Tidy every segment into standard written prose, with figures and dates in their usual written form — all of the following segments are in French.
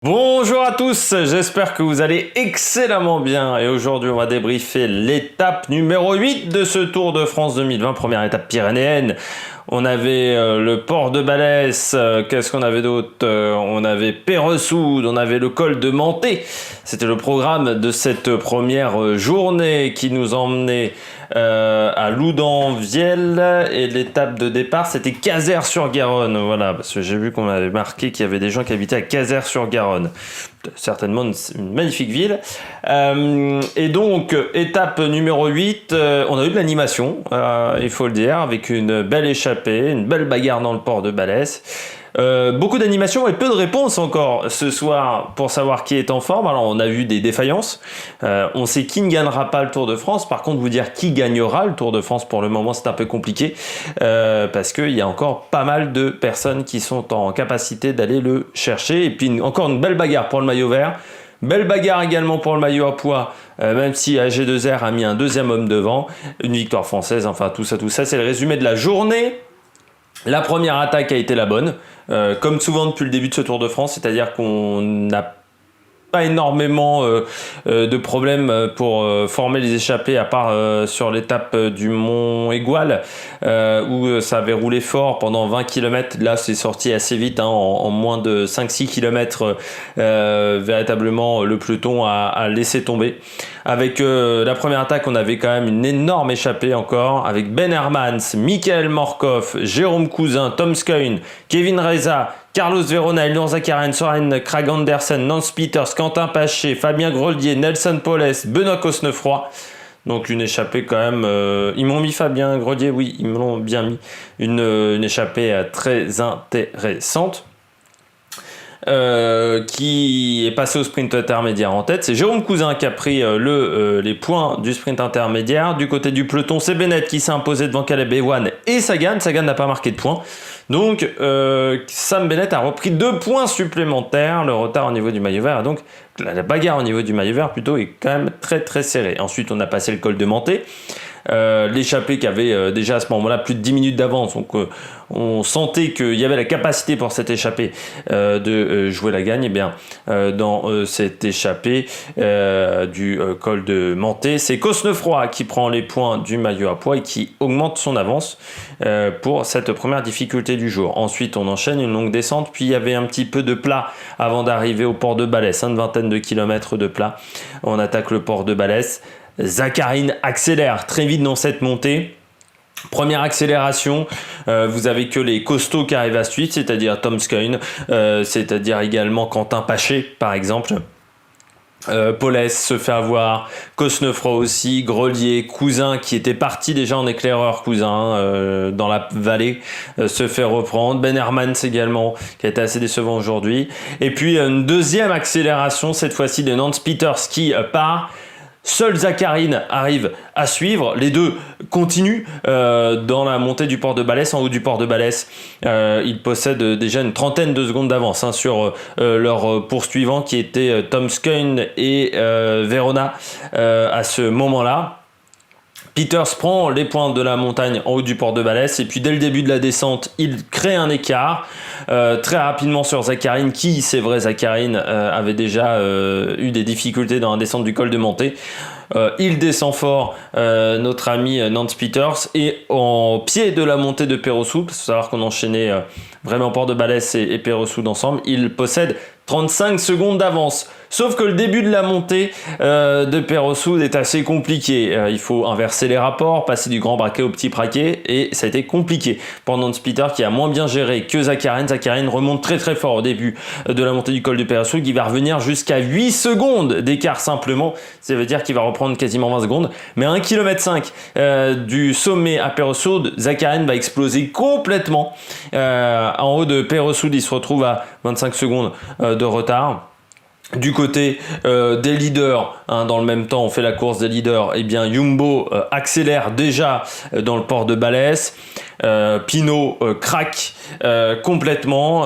Bonjour à tous, j'espère que vous allez excellemment bien et aujourd'hui on va débriefer l'étape numéro 8 de ce Tour de France 2020, première étape pyrénéenne. On avait le port de Balès, qu'est-ce qu'on avait d'autre on avait Peyresourde, on avait le col de Menté. C'était le programme de cette première journée qui nous emmenait à Loudan-Viel et l'étape de départ c'était Cazeres-sur-Garonne, voilà, parce que j'ai vu qu'on avait marqué qu'il y avait des gens qui habitaient à Cazeres-sur-Garonne, certainement une magnifique ville. Et donc étape numéro 8, on a eu de l'animation, il faut le dire, avec une belle échappée, une belle bagarre dans le port de Balès. Beaucoup d'animation et peu de réponses encore ce soir pour savoir qui est en forme. Alors on a vu des défaillances, on sait qui ne gagnera pas le Tour de France. Par contre, vous dire qui gagnera le Tour de France pour le moment c'est un peu compliqué, parce qu'il y a encore pas mal de personnes qui sont en capacité d'aller le chercher. Et puis encore une belle bagarre pour le maillot vert. Belle bagarre également pour le maillot à pois, même si AG2R a mis un deuxième homme devant. Une victoire française, enfin tout ça c'est le résumé de la journée. La première attaque a été la bonne, comme souvent depuis le début de ce Tour de France, c'est-à-dire qu'on n'a pas énormément de problèmes pour former les échappées, à part sur l'étape du Mont Égual, où ça avait roulé fort pendant 20 km. Là, c'est sorti assez vite, en moins de 5-6 km, véritablement, le peloton a laissé tomber. Avec la première attaque, on avait quand même une énorme échappée encore, avec Ben Hermans, Michael Morkov, Jérôme Cousin, Tom Skøyen, Kevin Reza, Carlos Verona, Elnur Zakarian, Søren Kragh Andersen, Nance Peters, Quentin Paché, Fabien Groslier, Nelson Poles, Benoît Cosnefroy. Donc une échappée quand même, ils m'ont mis Fabien Groslier, oui, ils me l'ont bien mis, une échappée très intéressante. Qui est passé au sprint intermédiaire en tête. C'est Jérôme Cousin qui a pris les points du sprint intermédiaire. Du côté du peloton, c'est Bennett qui s'est imposé devant Caleb Ewan et Sagan. Sagan n'a pas marqué de points. Donc Sam Bennett a repris 2 points supplémentaires. Le retard au niveau du maillot vert, donc la bagarre au niveau du maillot vert plutôt est quand même très très serrée. Ensuite on a passé le col de Menté. L'échappée qui avait déjà à ce moment-là plus de 10 minutes d'avance, donc on sentait qu'il y avait la capacité pour cette échappée de jouer la gagne. Et bien dans cette échappée du col de Menté, c'est Cosnefroy qui prend les points du maillot à pois et qui augmente son avance pour cette première difficulté du jour. Ensuite on enchaîne une longue descente, puis il y avait un petit peu de plat avant d'arriver au port de Balès, une vingtaine de kilomètres de plat. On attaque le port de Balès. Zakarian accélère très vite dans cette montée. Première accélération, vous avez que les costauds qui arrivent à suite, c'est-à-dire Tom Skøyen, c'est-à-dire également Quentin Paché par exemple. Poles se fait avoir, Cosnefroy aussi, Groslier, Cousin qui était parti déjà en éclaireur, Cousin dans la vallée, se fait reprendre. Ben Hermans également qui a été assez décevant aujourd'hui. Et puis une deuxième accélération cette fois-ci de Nance Peters qui part. Seul Zakarian arrive à suivre, les deux continuent dans la montée du port de Balès, en haut du port de Balès. Ils possèdent déjà une trentaine de secondes d'avance sur leurs poursuivants qui étaient Tom Skøyen et Verona à ce moment-là. Peters prend les points de la montagne en haut du port de Balès et puis dès le début de la descente, il crée un écart très rapidement sur Zakarian qui, c'est vrai, Zakarian avait déjà eu des difficultés dans la descente du col de Menté. Il descend fort, notre ami Nance Peters, et en pied de la montée de Peyresourde, parce qu'il faut savoir qu'on enchaînait vraiment port de Balès et Peyresourde ensemble, il possède 35 secondes d'avance. Sauf que le début de la montée de Peyresourde est assez compliqué. Il faut inverser les rapports, passer du grand braquet au petit braquet, et ça a été compliqué pour Nance Peters qui a moins bien géré que Zakarian. Zakarian remonte très très fort au début de la montée du col de Peyresourde, qui va revenir jusqu'à 8 secondes d'écart simplement. Ça veut dire qu'il va reprendre quasiment 20 secondes. Mais à 1,5 km du sommet à Peyresourde, Zakarian va exploser complètement. En haut de Peyresourde, il se retrouve à 25 secondes de retard. Du côté des leaders, dans le même temps on fait la course des leaders, et bien Jumbo accélère déjà dans le port de Balès. Pinot craque complètement,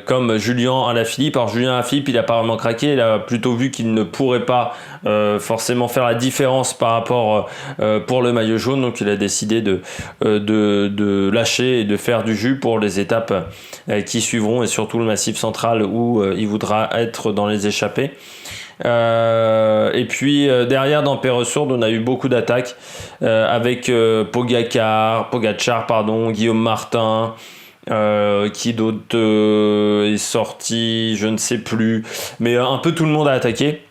comme Julien Alaphilippe. Alors Julien Alaphilippe, il a pas vraiment craqué, il a plutôt vu qu'il ne pourrait pas forcément faire la différence par rapport pour le maillot jaune, donc il a décidé de lâcher et de faire du jus pour les étapes qui suivront, et surtout le Massif central où il voudra être dans les échappées. Et puis derrière dans Péressourde on a eu beaucoup d'attaques avec Pogacar, Guillaume Martin, qui d'autre est sorti, je ne sais plus, mais un peu tout le monde a attaqué.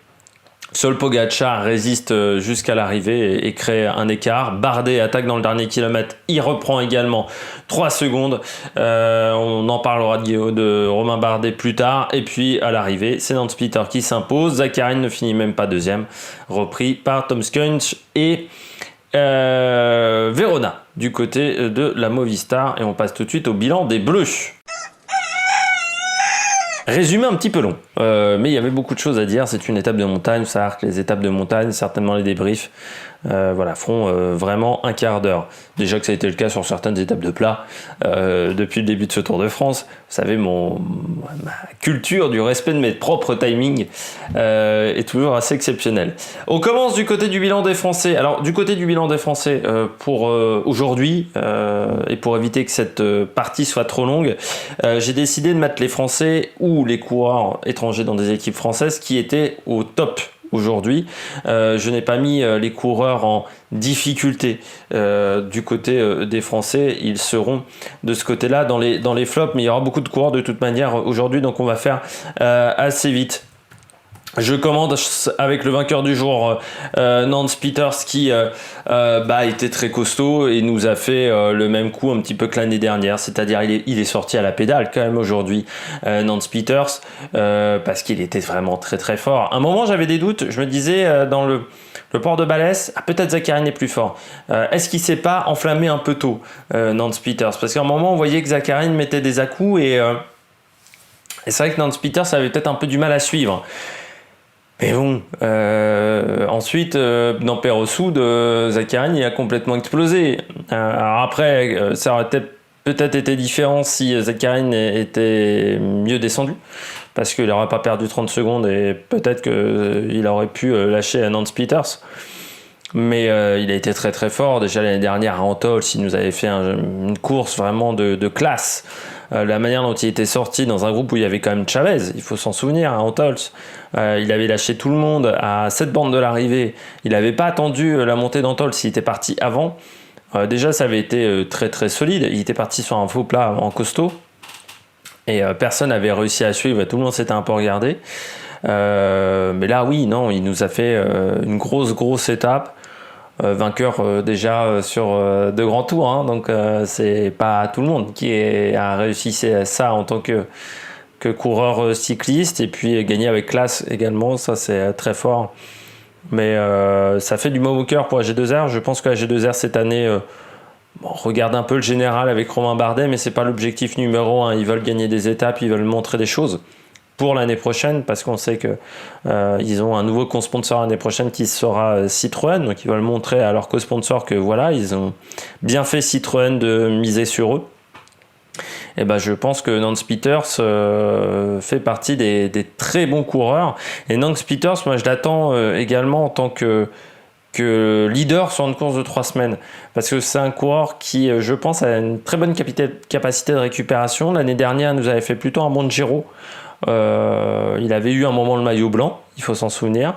Seul Pogacar résiste jusqu'à l'arrivée et crée un écart. Bardet attaque dans le dernier kilomètre, il reprend également 3 secondes. On en parlera de Romain Bardet plus tard. Et puis à l'arrivée, c'est Nance Peter qui s'impose. Zakharine ne finit même pas deuxième, repris par Tom Skujins et Verona du côté de la Movistar. Et on passe tout de suite au bilan des Bleus. Résumé un petit peu long, mais il y avait beaucoup de choses à dire. C'est une étape de montagne, ça arc les étapes de montagne, certainement les débriefs feront vraiment un quart d'heure. Déjà que ça a été le cas sur certaines étapes de plat depuis le début de ce Tour de France. Vous savez, ma culture du respect de mes propres timings est toujours assez exceptionnelle. On commence du côté du bilan des Français. Alors du côté du bilan des Français pour aujourd'hui et pour éviter que cette partie soit trop longue, j'ai décidé de mettre les Français ou les coureurs étrangers dans des équipes françaises qui étaient au top aujourd'hui. Je n'ai pas mis les coureurs en difficulté du côté des Français. Ils seront de ce côté-là dans les flops, mais il y aura beaucoup de coureurs de toute manière aujourd'hui, donc on va faire assez vite. Je commande avec le vainqueur du jour, Nance Peters, qui était très costaud et nous a fait le même coup un petit peu que l'année dernière, c'est-à-dire il est sorti à la pédale quand même aujourd'hui, Nance Peters, parce qu'il était vraiment très très fort. À un moment j'avais des doutes, je me disais dans le port de Balès, peut-être Zakharine est plus fort. Est-ce qu'il s'est pas enflammé un peu tôt, Nance Peters? Parce qu'à un moment on voyait que Zakharine mettait des à-coups et c'est vrai que Nance Peters avait peut-être un peu du mal à suivre. Mais bon, ensuite, dans Péressourde, Zakharine il a complètement explosé. Alors après, ça aurait peut-être été différent si Zakharine était mieux descendu, parce qu'il n'aurait pas perdu 30 secondes et peut-être qu'il aurait pu lâcher à Nance Peters. Mais il a été très très fort. Déjà l'année dernière à Antols, il nous avait fait une course vraiment de classe. La manière dont il était sorti dans un groupe où il y avait quand même Chavez, il faut s'en souvenir, à Antols. Il avait lâché tout le monde à 7 bornes de l'arrivée. Il n'avait pas attendu la montée d'Antols, il était parti avant. Déjà, ça avait été très très solide. Il était parti sur un faux plat en costaud. Et personne n'avait réussi à suivre, tout le monde s'était un peu regardé. Mais là, oui, non, il nous a fait une grosse étape. Vainqueur déjà sur de grands tours, hein, donc c'est pas tout le monde qui a réussi ça en tant que coureur cycliste, et puis gagner avec classe également, ça c'est très fort. Mais ça fait du mauvais cœur pour AG2R. Je pense que AG2R cette année regarde un peu le général avec Romain Bardet, mais c'est pas l'objectif numéro 1. Ils veulent gagner des étapes, ils veulent montrer des choses pour l'année prochaine, parce qu'on sait que ils ont un nouveau co-sponsor l'année prochaine qui sera Citroën, donc ils veulent montrer à leur co-sponsor que voilà, ils ont bien fait Citroën de miser sur eux. Et je pense que Nance Peters fait partie des très bons coureurs, et Nance Peters, moi je l'attends également en tant que leader sur une course de 3 semaines, parce que c'est un coureur qui, je pense, a une très bonne capacité de récupération. L'année dernière, il nous avait fait plutôt un bon Giro. Il avait eu un moment le maillot blanc, il faut s'en souvenir,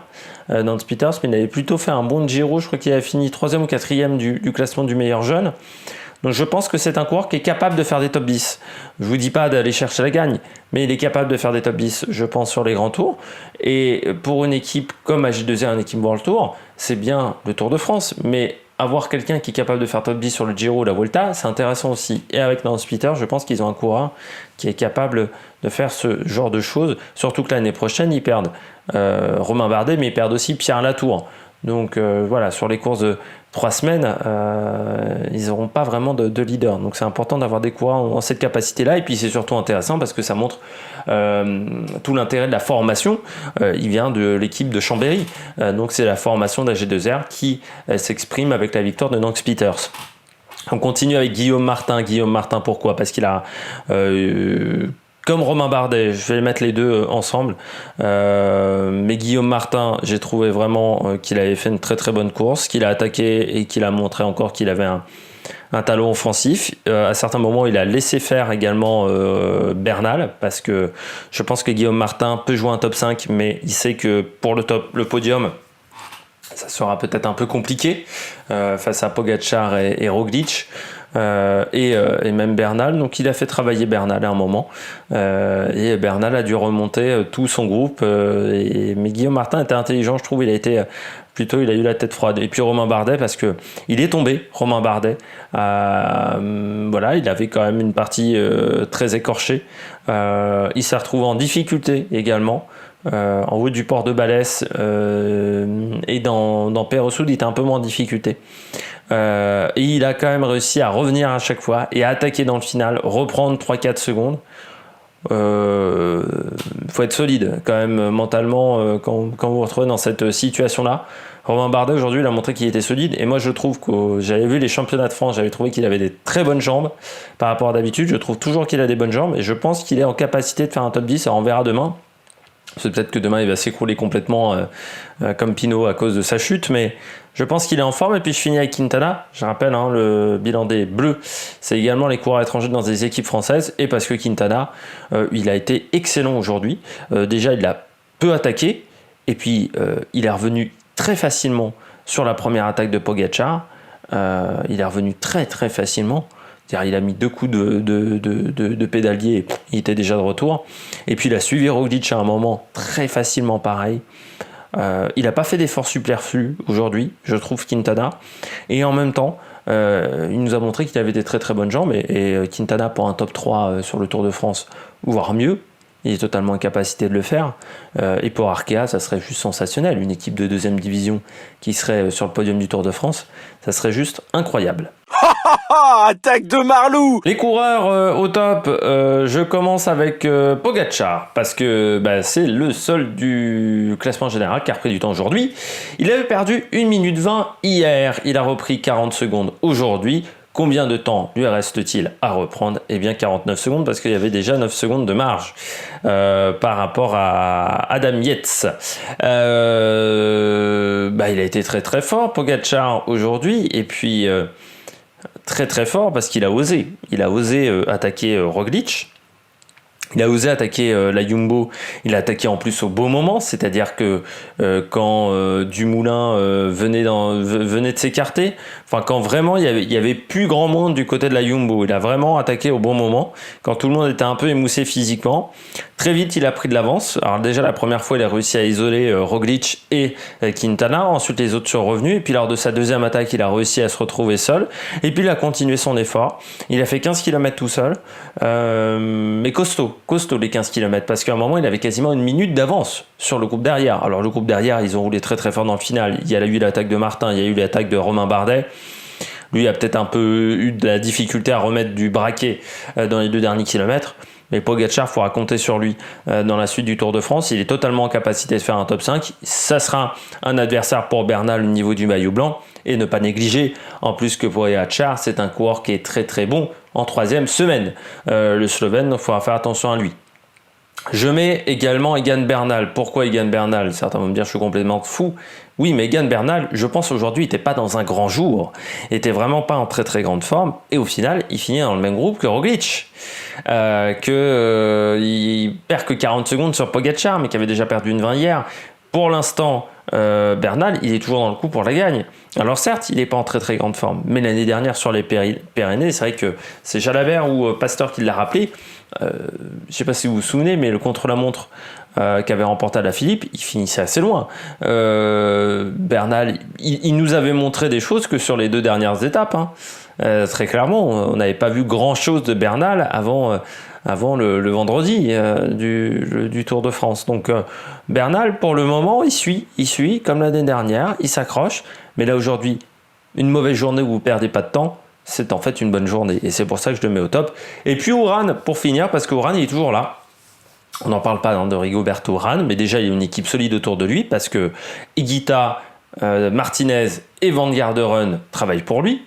Nance Peters, mais il avait plutôt fait un bon Giro. Je crois qu'il avait fini 3e ou 4e du classement du meilleur jeune. Donc je pense que c'est un coureur qui est capable de faire des top 10. Je vous dis pas d'aller chercher la gagne, mais il est capable de faire des top 10, je pense, sur les grands tours. Et pour une équipe comme AG2R, une équipe World Tour, c'est bien le Tour de France, mais avoir quelqu'un qui est capable de faire top 10 sur le Giro ou la Vuelta, c'est intéressant aussi. Et avec Nance Peters, je pense qu'ils ont un coureur qui est capable de faire ce genre de choses, surtout que l'année prochaine, ils perdent Romain Bardet, mais ils perdent aussi Pierre Latour. Donc voilà, sur les courses de 3 semaines, ils n'auront pas vraiment de leader. Donc c'est important d'avoir des coureurs en cette capacité-là. Et puis c'est surtout intéressant parce que ça montre tout l'intérêt de la formation. Il vient de l'équipe de Chambéry. Donc c'est la formation d'AG2R qui s'exprime avec la victoire de Nance Peters. On continue avec Guillaume Martin. Guillaume Martin, pourquoi? Parce qu'il a, comme Romain Bardet, je vais mettre les deux ensemble. Mais Guillaume Martin, j'ai trouvé vraiment qu'il avait fait une très très bonne course, qu'il a attaqué et qu'il a montré encore qu'il avait un talent offensif. À certains moments, il a laissé faire également Bernal, parce que je pense que Guillaume Martin peut jouer un top 5, mais il sait que pour le podium, ça sera peut-être un peu compliqué face à Pogačar et Roglič et même Bernal. Donc il a fait travailler Bernal à un moment et Bernal a dû remonter tout son groupe. Mais Guillaume Martin était intelligent, je trouve. Il a eu la tête froide. Et puis Romain Bardet, parce que il est tombé, Romain Bardet. Voilà, il avait quand même une partie très écorchée. Il s'est retrouvé en difficulté également. En haut du port de Balès et dans Peyresoud, il était un peu moins en difficulté. Et il a quand même réussi à revenir à chaque fois et à attaquer dans le final, reprendre 3-4 secondes. Faut être solide quand même mentalement quand vous vous retrouvez dans cette situation-là. Romain Bardet aujourd'hui, il a montré qu'il était solide, et moi je trouve que j'avais vu les championnats de France, j'avais trouvé qu'il avait des très bonnes jambes par rapport à d'habitude. Je trouve toujours qu'il a des bonnes jambes et je pense qu'il est en capacité de faire un top 10. Alors on verra demain. C'est peut-être que demain il va s'écrouler complètement comme Pinot à cause de sa chute, mais je pense qu'il est en forme. Et puis je finis avec Quintana. Je rappelle, le bilan des Bleus, c'est également les coureurs étrangers dans des équipes françaises, et parce que Quintana, il a été excellent aujourd'hui. Déjà il a peu attaqué, et puis il est revenu très facilement sur la première attaque de Pogačar. Il est revenu très très facilement. C'est-à-dire, il a mis 2 coups de pédalier et il était déjà de retour. Et puis il a suivi Roglič à un moment très facilement, pareil. Il n'a pas fait d'efforts superflus aujourd'hui, je trouve, Quintana. Et en même temps, il nous a montré qu'il avait des très très bonnes jambes. Et Quintana, pour un top 3 sur le Tour de France, voire mieux, il est totalement en capacité de le faire. Et pour Arkea, ça serait juste sensationnel. Une équipe de 2e division qui serait sur le podium du Tour de France, ça serait juste incroyable. Attaque de Marlou! Les coureurs au top, je commence avec Pogačar, parce que c'est le seul du classement général qui a repris du temps aujourd'hui. Il avait perdu 1 minute 20 hier, il a repris 40 secondes aujourd'hui. Combien de temps lui reste-t-il à reprendre? Eh bien 49 secondes, parce qu'il y avait déjà 9 secondes de marge par rapport à Adam Yates. Il a été très très fort, Pogačar, aujourd'hui, et puis très très fort parce qu'il a osé. Il a osé attaquer Roglič. Il a osé attaquer la Jumbo. Il a attaqué en plus au beau moment, c'est-à-dire que quand Dumoulin venait de s'écarter, enfin quand vraiment il y avait plus grand monde du côté de la Jumbo, il a vraiment attaqué au bon moment, quand tout le monde était un peu émoussé physiquement. Très vite, il a pris de l'avance. Alors déjà, la première fois, il a réussi à isoler Roglič et Quintana. Ensuite, les autres sont revenus. Et puis, lors de sa deuxième attaque, il a réussi à se retrouver seul. Et puis, il a continué son effort. Il a fait 15 km tout seul. Mais costaud les 15 km. Parce qu'à un moment, il avait quasiment 1 minute d'avance sur le groupe derrière. Alors, le groupe derrière, ils ont roulé très très fort dans le final. Il y a eu l'attaque de Martin, il y a eu l'attaque de Romain Bardet. Lui a peut-être un peu eu de la difficulté à remettre du braquet dans les 2 derniers kilomètres. Mais Pogačar, il faudra compter sur lui dans la suite du Tour de France. Il est totalement en capacité de faire un top 5. Ça sera un adversaire pour Bernal au niveau du maillot blanc. Et ne pas négliger, en plus que Pogačar, c'est un coureur qui est très très bon en 3e semaine. Le Slovène, il faudra faire attention à lui. Je mets également Egan Bernal. Pourquoi Egan Bernal? Certains vont me dire que je suis complètement fou. Oui, mais Egan Bernal, je pense aujourd'hui, n'était pas dans un grand jour. Il n'était vraiment pas en très très grande forme. Et au final, il finit dans le même groupe que Roglič. Il perd que 40 secondes sur Pogačar, mais qui avait déjà perdu une 20 hier. Pour l'instant, Bernal, il est toujours dans le coup pour la gagne. Alors certes, il n'est pas en très très grande forme. Mais l'année dernière, sur les Pyrénées, c'est vrai que c'est Jalabert ou Pasteur qui l'a rappelé. Je ne sais pas si vous vous souvenez, mais le contre-la-montre qu'avait remporté Alaphilippe, il finissait assez loin. Bernal, il nous avait montré des choses que sur les 2 dernières étapes. Très clairement, on n'avait pas vu grand-chose de Bernal avant le vendredi du Tour de France. Donc Bernal, pour le moment, il suit comme l'année dernière, il s'accroche. Mais là, aujourd'hui, une mauvaise journée où vous ne perdez pas de temps, c'est en fait une bonne journée. Et c'est pour ça que je le mets au top. Et puis Uran, pour finir, parce que Uran, il est toujours là. On n'en parle pas de Rigoberto Uran, mais déjà, il y a une équipe solide autour de lui, parce que Higuita, Martinez et Van Garderen travaillent pour lui.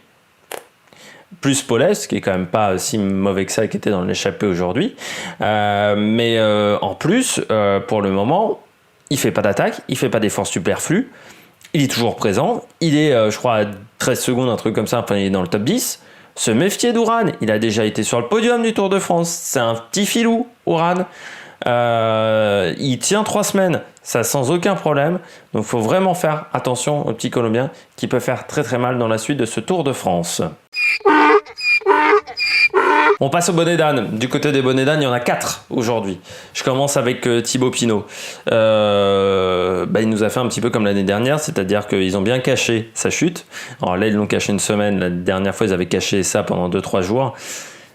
plus Paulès, qui est quand même pas si mauvais que ça, qui était dans l'échappée aujourd'hui. Mais en plus, pour le moment, il fait pas d'attaque, il fait pas d'efforts superflus, il est toujours présent, il est, je crois, à 13 secondes, un truc comme ça, enfin, il est dans le top 10. Se méfier d'Uran, il a déjà été sur le podium du Tour de France, c'est un petit filou, Uran. Il tient 3 semaines, ça sans aucun problème. Donc il faut vraiment faire attention au petit Colombien qui peut faire très très mal dans la suite de ce Tour de France. On passe au bonnet d'âne. Du côté des bonnets d'âne, il y en a 4 aujourd'hui. Je commence avec Thibaut Pinot. Il nous a fait un petit peu comme l'année dernière, c'est-à-dire qu'ils ont bien caché sa chute. Alors là, ils l'ont caché une semaine. La dernière fois, ils avaient caché ça pendant 2-3 jours.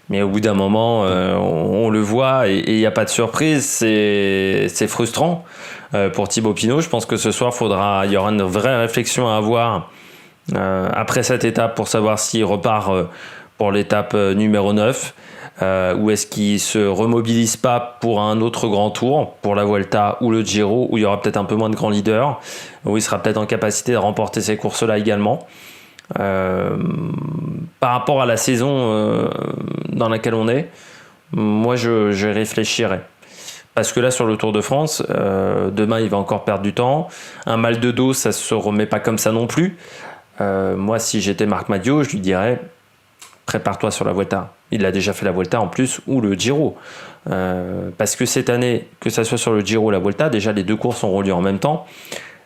Mais au bout d'un moment, on le voit et il n'y a pas de surprise. C'est frustrant pour Thibaut Pinot. Je pense que ce soir, il y aura une vraie réflexion à avoir après cette étape pour savoir s'il repart pour l'étape numéro 9 ou est-ce qu'il se remobilise pas pour un autre grand tour, pour la Vuelta ou le Giro, où il y aura peut-être un peu moins de grands leaders, où il sera peut-être en capacité de remporter ces courses-là également. Par rapport à la saison dans laquelle on est, moi je réfléchirais. Parce que là sur le Tour de France, demain il va encore perdre du temps. Un mal de dos, ça se remet pas comme ça non plus. Moi si j'étais Marc Madiot, je lui dirais prépare-toi sur la Vuelta. Il a déjà fait la Vuelta en plus, ou le Giro. Parce que cette année, que ça soit sur le Giro ou la Vuelta, déjà les deux courses auront lieu en même temps.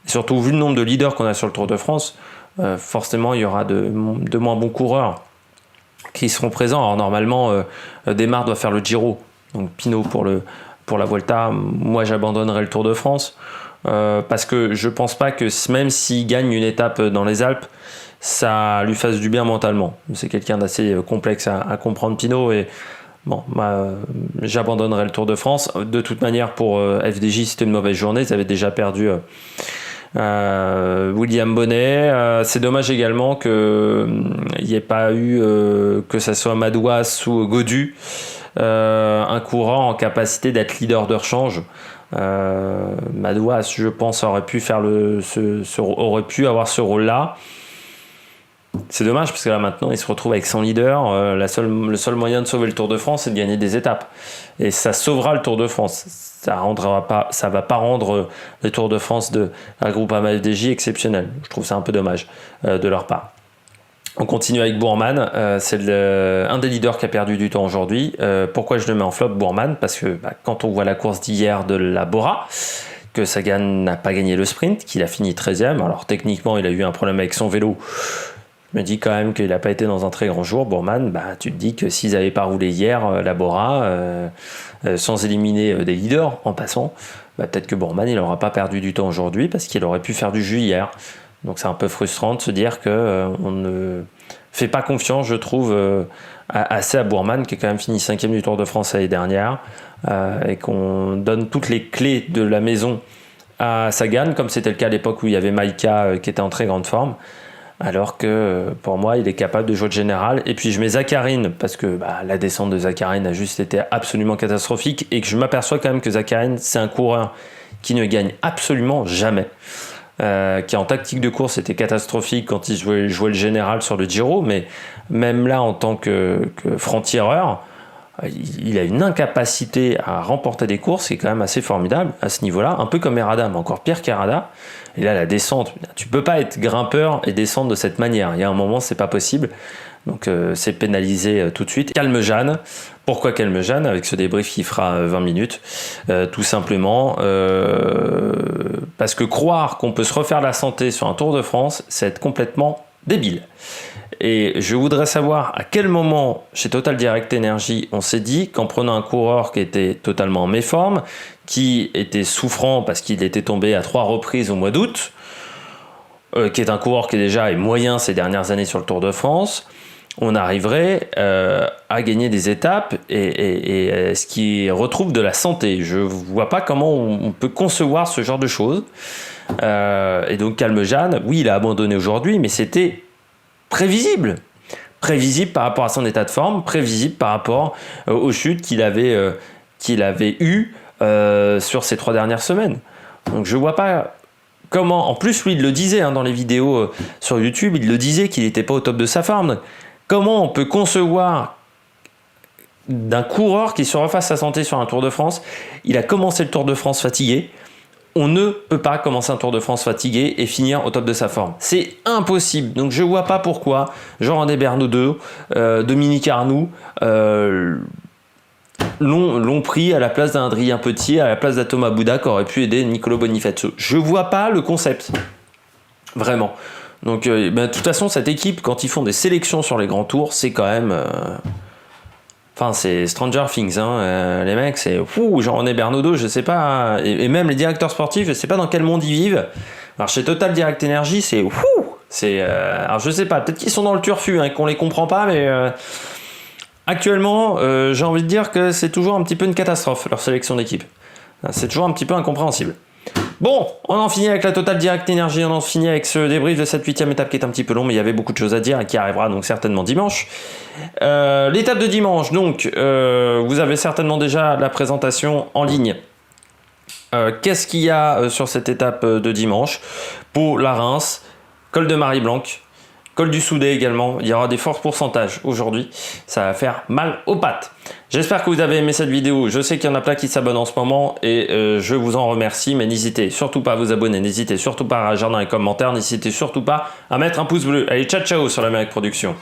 Et surtout vu le nombre de leaders qu'on a sur le Tour de France, forcément il y aura de moins bons coureurs qui seront présents. Alors normalement Desmar doit faire le Giro, donc Pinot pour la Vuelta. Moi j'abandonnerai le Tour de France parce que je pense pas que même s'il gagne une étape dans les Alpes, ça lui fasse du bien mentalement. C'est quelqu'un d'assez complexe à comprendre, Pinot, et bon, j'abandonnerai le Tour de France. De toute manière, pour FDJ, c'était une mauvaise journée. Ils avaient déjà perdu William Bonnet. C'est dommage également qu'il n'y ait pas eu, que ça soit Madouas ou Gaudu, un courant en capacité d'être leader de rechange. Madouas, je pense, aurait pu avoir ce rôle-là. C'est dommage parce que là maintenant il se retrouve avec son leader. Le seul moyen de sauver le Tour de France, c'est de gagner des étapes, et ça sauvera le Tour de France. Ça va pas rendre le Tour de France de la Groupama FDJ exceptionnel. Je trouve ça un peu dommage de leur part. On continue avec Bourman. C'est un des leaders qui a perdu du temps aujourd'hui. Pourquoi je le mets en flop, Bourman? Parce que quand on voit la course d'hier de la Bora, que Sagan n'a pas gagné le sprint, qu'il a fini 13e. Alors techniquement il a eu un problème avec son vélo. Je me dis quand même qu'il n'a pas été dans un très grand jour. Bourman, tu te dis que s'ils n'avaient pas roulé hier la Bora, sans éliminer des leaders en passant, peut-être que Bourman il n'aura pas perdu du temps aujourd'hui parce qu'il aurait pu faire du jus hier. Donc c'est un peu frustrant de se dire qu'on ne fait pas confiance, je trouve, assez à Bourman, qui est quand même fini 5e du Tour de France l'année dernière, et qu'on donne toutes les clés de la maison à Sagan, comme c'était le cas à l'époque où il y avait Maïka qui était en très grande forme. Alors que pour moi il est capable de jouer le général. Et puis je mets Zakharine parce que la descente de Zakharine a juste été absolument catastrophique, et que je m'aperçois quand même que Zakharine c'est un coureur qui ne gagne absolument jamais, qui en tactique de course était catastrophique quand il jouait le général sur le Giro, mais même là en tant que franc-tireur, il a une incapacité à remporter des courses qui est quand même assez formidable à ce niveau-là, un peu comme Herrada, mais encore pire qu'Herrada. Et là, la descente, tu peux pas être grimpeur et descendre de cette manière. Il y a un moment, c'est pas possible. Donc, c'est pénalisé tout de suite. Calme Jeanne. Pourquoi Calme Jeanne? Avec ce débrief qui fera 20 minutes. Tout simplement parce que croire qu'on peut se refaire la santé sur un Tour de France, c'est être complètement débile. Et je voudrais savoir à quel moment, chez Total Direct Energy, on s'est dit qu'en prenant un coureur qui était totalement en méforme, qui était souffrant parce qu'il était tombé à 3 reprises au mois d'août, qui est un coureur qui déjà est moyen ces dernières années sur le Tour de France, on arriverait à gagner des étapes et ce qui retrouve de la santé. Je ne vois pas comment on peut concevoir ce genre de choses. Et donc Calme Jeanne, oui, il a abandonné aujourd'hui, mais c'était prévisible par rapport à son état de forme, prévisible par rapport aux chutes qu'il avait eues sur ces 3 dernières semaines. Donc je vois pas comment. En plus, lui, il le disait dans les vidéos sur YouTube, il le disait qu'il n'était pas au top de sa forme. comment on peut concevoir d'un coureur qui se refasse sa santé sur un Tour de France? Il a commencé le Tour de France fatigué. On ne peut pas commencer un Tour de France fatigué et finir au top de sa forme. C'est impossible. Donc je vois pas pourquoi Jean-René Bernodeau, Dominique Arnoux l'ont pris à la place d'un Adrien Petit, à la place d'un Thomas Bouda qui aurait pu aider Nicolo Bonifacio. Je vois pas le concept. Vraiment. Donc de toute façon, cette équipe, quand ils font des sélections sur les grands tours, c'est quand même... Enfin, c'est Stranger Things, hein. Les mecs, c'est Jean-René Bernodeau, je sais pas, et même les directeurs sportifs, je sais pas dans quel monde ils vivent. Alors chez Total Direct Energy, alors je sais pas, peut-être qu'ils sont dans le turfu, hein, qu'on les comprend pas, mais actuellement, j'ai envie de dire que c'est toujours un petit peu une catastrophe leur sélection d'équipe. C'est toujours un petit peu incompréhensible. Bon, on en finit avec la Total Direct Energy, on en finit avec ce débrief de cette 8e étape qui est un petit peu long, mais il y avait beaucoup de choses à dire et qui arrivera donc certainement dimanche. L'étape de dimanche, donc, vous avez certainement déjà la présentation en ligne. Qu'est-ce qu'il y a sur cette étape de dimanche? Pau, la Reims, col de Marie-Blanc, col du Soudet également. Il y aura des forts pourcentages aujourd'hui. Ça va faire mal aux pattes. J'espère que vous avez aimé cette vidéo. Je sais qu'il y en a plein qui s'abonnent en ce moment et je vous en remercie. Mais n'hésitez surtout pas à vous abonner. N'hésitez surtout pas à réagir dans les commentaires. N'hésitez surtout pas à mettre un pouce bleu. Allez, ciao ciao sur l'Amérique Production.